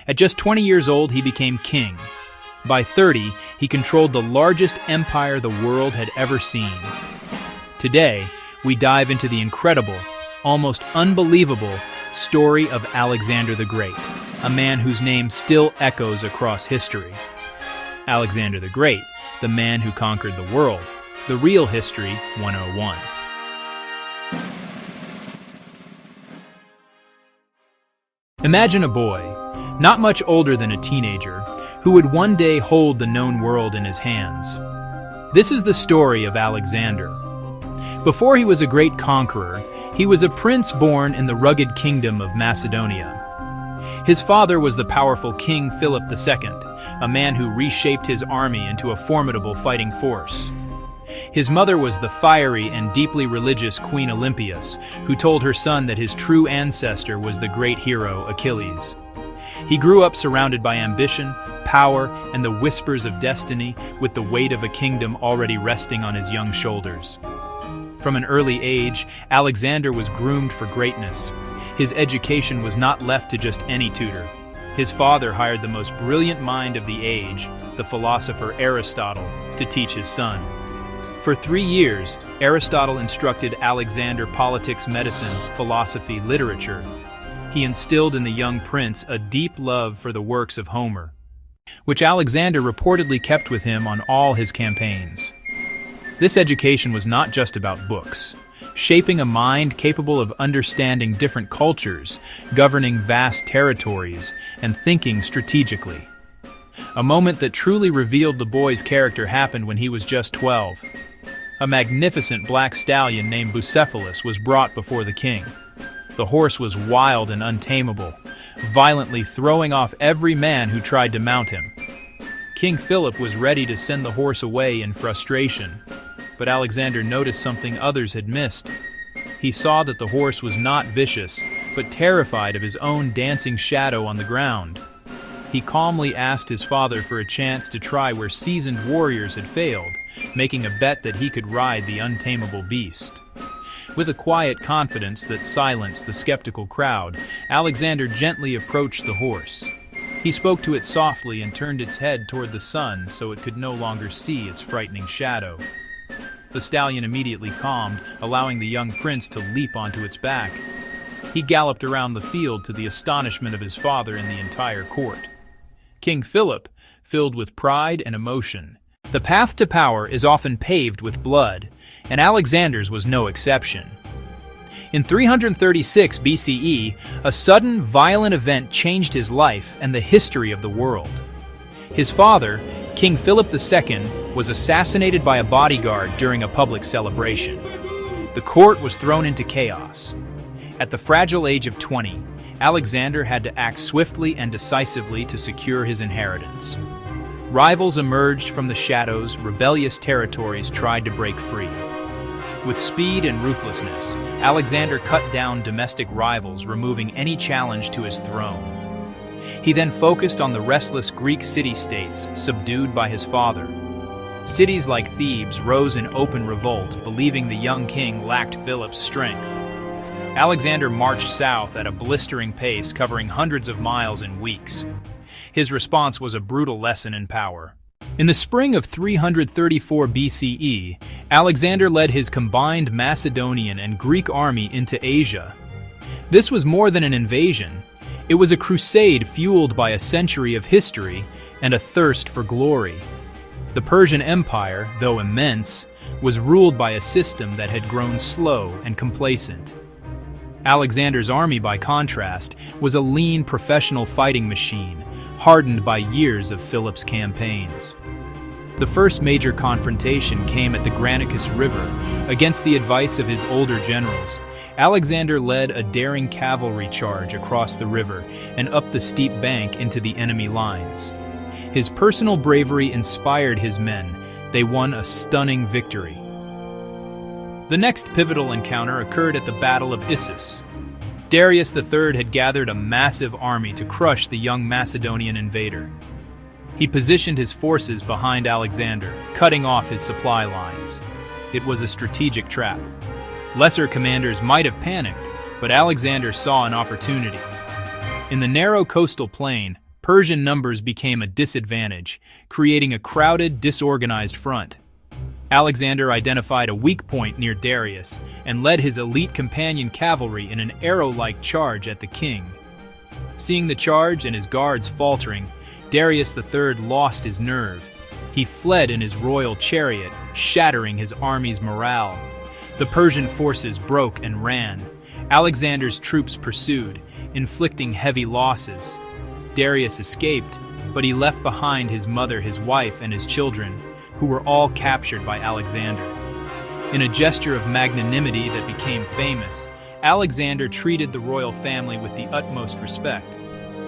At just 20 years old, he became king. By 30, he controlled the largest empire the world had ever seen. Today, we dive into the incredible, almost unbelievable story of Alexander the Great, a man whose name still echoes across history. Alexander the Great, the man who conquered the world. The Real History 101. Imagine a boy, not much older than a teenager, who would one day hold the known world in his hands. This is the story of Alexander. Before he was a great conqueror, he was a prince born in the rugged kingdom of Macedonia. His father was the powerful King Philip II, a man who reshaped his army into a formidable fighting force. His mother was the fiery and deeply religious Queen Olympias, who told her son that his true ancestor was the great hero Achilles. He grew up surrounded by ambition, power, and the whispers of destiny, with the weight of a kingdom already resting on his young shoulders. From an early age, Alexander was groomed for greatness. His education was not left to just any tutor. His father hired the most brilliant mind of the age, the philosopher Aristotle, to teach his son. For 3 years, Aristotle instructed Alexander politics, medicine, philosophy, literature. He instilled in the young prince a deep love for the works of Homer, which Alexander reportedly kept with him on all his campaigns. This education was not just about books, shaping a mind capable of understanding different cultures, governing vast territories, and thinking strategically. A moment that truly revealed the boy's character happened when he was just 12. A magnificent black stallion named Bucephalus was brought before the king. The horse was wild and untamable, violently throwing off every man who tried to mount him. King Philip was ready to send the horse away in frustration, but Alexander noticed something others had missed. He saw that the horse was not vicious, but terrified of his own dancing shadow on the ground. He calmly asked his father for a chance to try where seasoned warriors had failed, making a bet that he could ride the untamable beast. With a quiet confidence that silenced the skeptical crowd, Alexander gently approached the horse. He spoke to it softly and turned its head toward the sun so it could no longer see its frightening shadow. The stallion immediately calmed, allowing the young prince to leap onto its back. He galloped around the field to the astonishment of his father and the entire court. King Philip, filled with pride and emotion. The path to power is often paved with blood, and Alexander's was no exception. In 336 BCE, a sudden, violent event changed his life and the history of the world. His father, King Philip II, was assassinated by a bodyguard during a public celebration. The court was thrown into chaos. At the fragile age of 20, Alexander had to act swiftly and decisively to secure his inheritance. Rivals emerged from the shadows, rebellious territories tried to break free. With speed and ruthlessness, Alexander cut down domestic rivals, removing any challenge to his throne. He then focused on the restless Greek city-states subdued by his father. Cities like Thebes rose in open revolt, believing the young king lacked Philip's strength. Alexander marched south at a blistering pace, covering hundreds of miles in weeks. His response was a brutal lesson in power. In the spring of 334 BCE, Alexander led his combined Macedonian and Greek army into Asia. This was more than an invasion. It was a crusade fueled by a century of history and a thirst for glory. The Persian Empire, though immense, was ruled by a system that had grown slow and complacent. Alexander's army, by contrast, was a lean professional fighting machine, hardened by years of Philip's campaigns. The first major confrontation came at the Granicus River. Against the advice of his older generals, Alexander led a daring cavalry charge across the river and up the steep bank into the enemy lines. His personal bravery inspired his men. They won a stunning victory. The next pivotal encounter occurred at the Battle of Issus. Darius III had gathered a massive army to crush the young Macedonian invader. He positioned his forces behind Alexander, cutting off his supply lines. It was a strategic trap. Lesser commanders might have panicked, but Alexander saw an opportunity. In the narrow coastal plain, Persian numbers became a disadvantage, creating a crowded, disorganized front. Alexander identified a weak point near Darius and led his elite companion cavalry in an arrow-like charge at the king. Seeing the charge and his guards faltering, Darius III lost his nerve. He fled in his royal chariot, shattering his army's morale. The Persian forces broke and ran. Alexander's troops pursued, inflicting heavy losses. Darius escaped, but he left behind his mother, his wife, and his children, who were all captured by Alexander. In a gesture of magnanimity that became famous, Alexander treated the royal family with the utmost respect,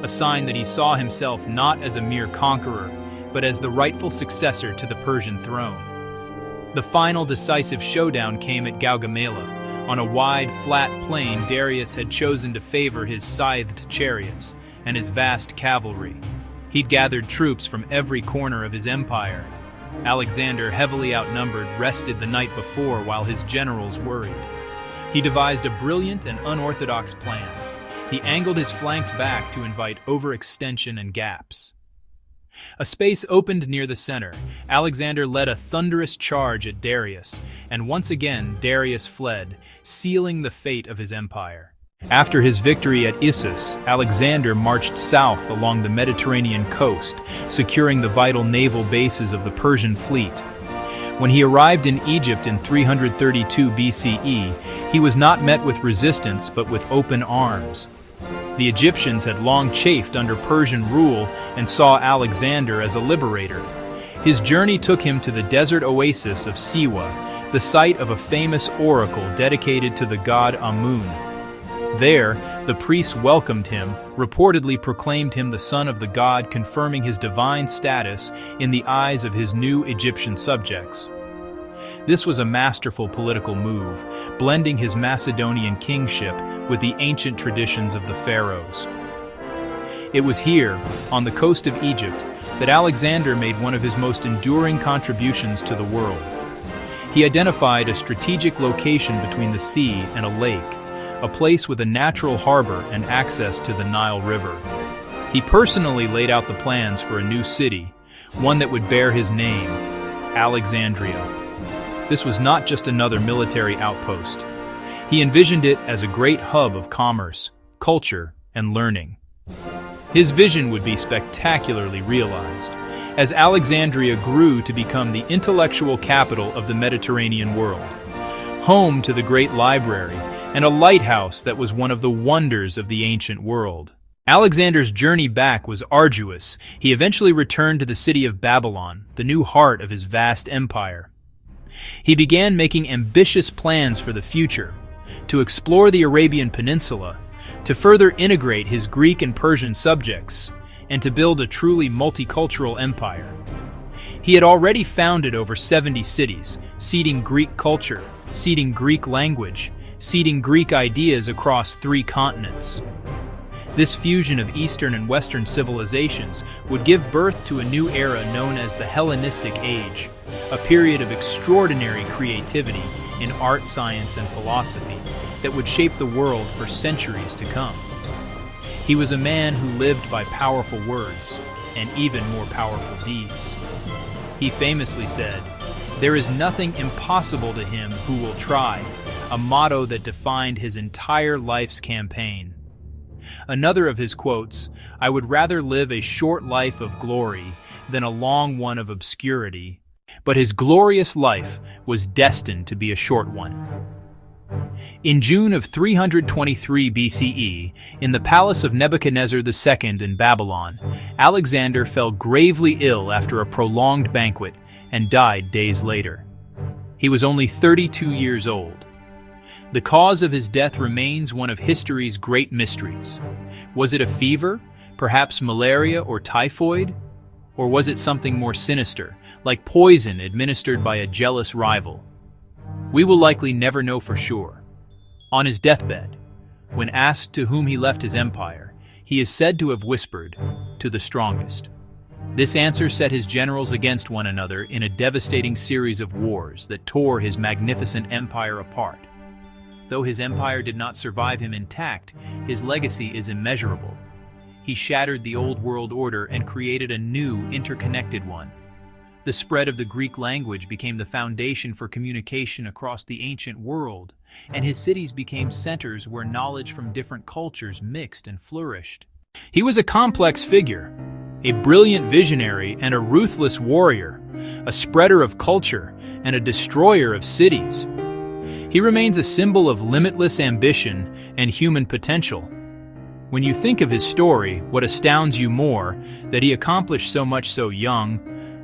a sign that he saw himself not as a mere conqueror, but as the rightful successor to the Persian throne. The final decisive showdown came at Gaugamela. On a wide, flat plain, Darius had chosen to favor his scythed chariots and his vast cavalry. He'd gathered troops from every corner of his empire. Alexander, heavily outnumbered, rested the night before while his generals worried. He devised a brilliant and unorthodox plan. He angled his flanks back to invite overextension and gaps. A space opened near the center. Alexander led a thunderous charge at Darius, and once again Darius fled, sealing the fate of his empire. After his victory at Issus, Alexander marched south along the Mediterranean coast, securing the vital naval bases of the Persian fleet. When he arrived in Egypt in 332 BCE, he was not met with resistance but with open arms. The Egyptians had long chafed under Persian rule and saw Alexander as a liberator. His journey took him to the desert oasis of Siwa, the site of a famous oracle dedicated to the god Amun. There, the priests welcomed him, reportedly proclaimed him the son of the god, confirming his divine status in the eyes of his new Egyptian subjects. This was a masterful political move, blending his Macedonian kingship with the ancient traditions of the pharaohs. It was here, on the coast of Egypt, that Alexander made one of his most enduring contributions to the world. He identified a strategic location between the sea and a lake, a place with a natural harbor and access to the Nile River. He personally laid out the plans for a new city, one that would bear his name, Alexandria. This was not just another military outpost. He envisioned it as a great hub of commerce, culture, and learning. His vision would be spectacularly realized, as Alexandria grew to become the intellectual capital of the Mediterranean world, home to the great library, and a lighthouse that was one of the wonders of the ancient world. Alexander's journey back was arduous. He eventually returned to the city of Babylon, the new heart of his vast empire. He began making ambitious plans for the future, to explore the Arabian Peninsula, to further integrate his Greek and Persian subjects, and to build a truly multicultural empire. He had already founded over 70 cities, seeding Greek culture, seeding Greek language, seeding Greek ideas across 3 continents. This fusion of Eastern and Western civilizations would give birth to a new era known as the Hellenistic Age, a period of extraordinary creativity in art, science, and philosophy that would shape the world for centuries to come. He was a man who lived by powerful words and even more powerful deeds. He famously said, "There is nothing impossible to him who will try," a motto that defined his entire life's campaign. Another of his quotes, "I would rather live a short life of glory than a long one of obscurity," but his glorious life was destined to be a short one. In June of 323 BCE, in the palace of Nebuchadnezzar II in Babylon, Alexander fell gravely ill after a prolonged banquet and died days later. He was only 32 years old. The cause of his death remains one of history's great mysteries. Was it a fever, perhaps malaria or typhoid? Or was it something more sinister, like poison administered by a jealous rival? We will likely never know for sure. On his deathbed, when asked to whom he left his empire, he is said to have whispered, "To the strongest." This answer set his generals against one another in a devastating series of wars that tore his magnificent empire apart. Though his empire did not survive him intact, his legacy is immeasurable. he shattered the old world order and created a new, interconnected one. The spread of the Greek language became the foundation for communication across the ancient world, and his cities became centers where knowledge from different cultures mixed and flourished. He was a complex figure, a brilliant visionary and a ruthless warrior, a spreader of culture and a destroyer of cities. He remains a symbol of limitless ambition and human potential. When you think of his story, what astounds you more, that he accomplished so much so young,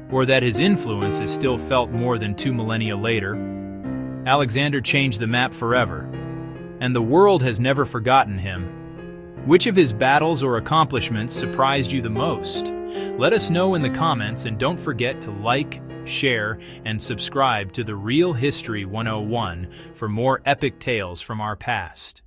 or that his influence is still felt more than 2 millennia later? Alexander changed the map forever, and the world has never forgotten him. Which of his battles or accomplishments surprised you the most? Let us know in the comments, and don't forget to like, share, and subscribe to The Real History 101 for more epic tales from our past.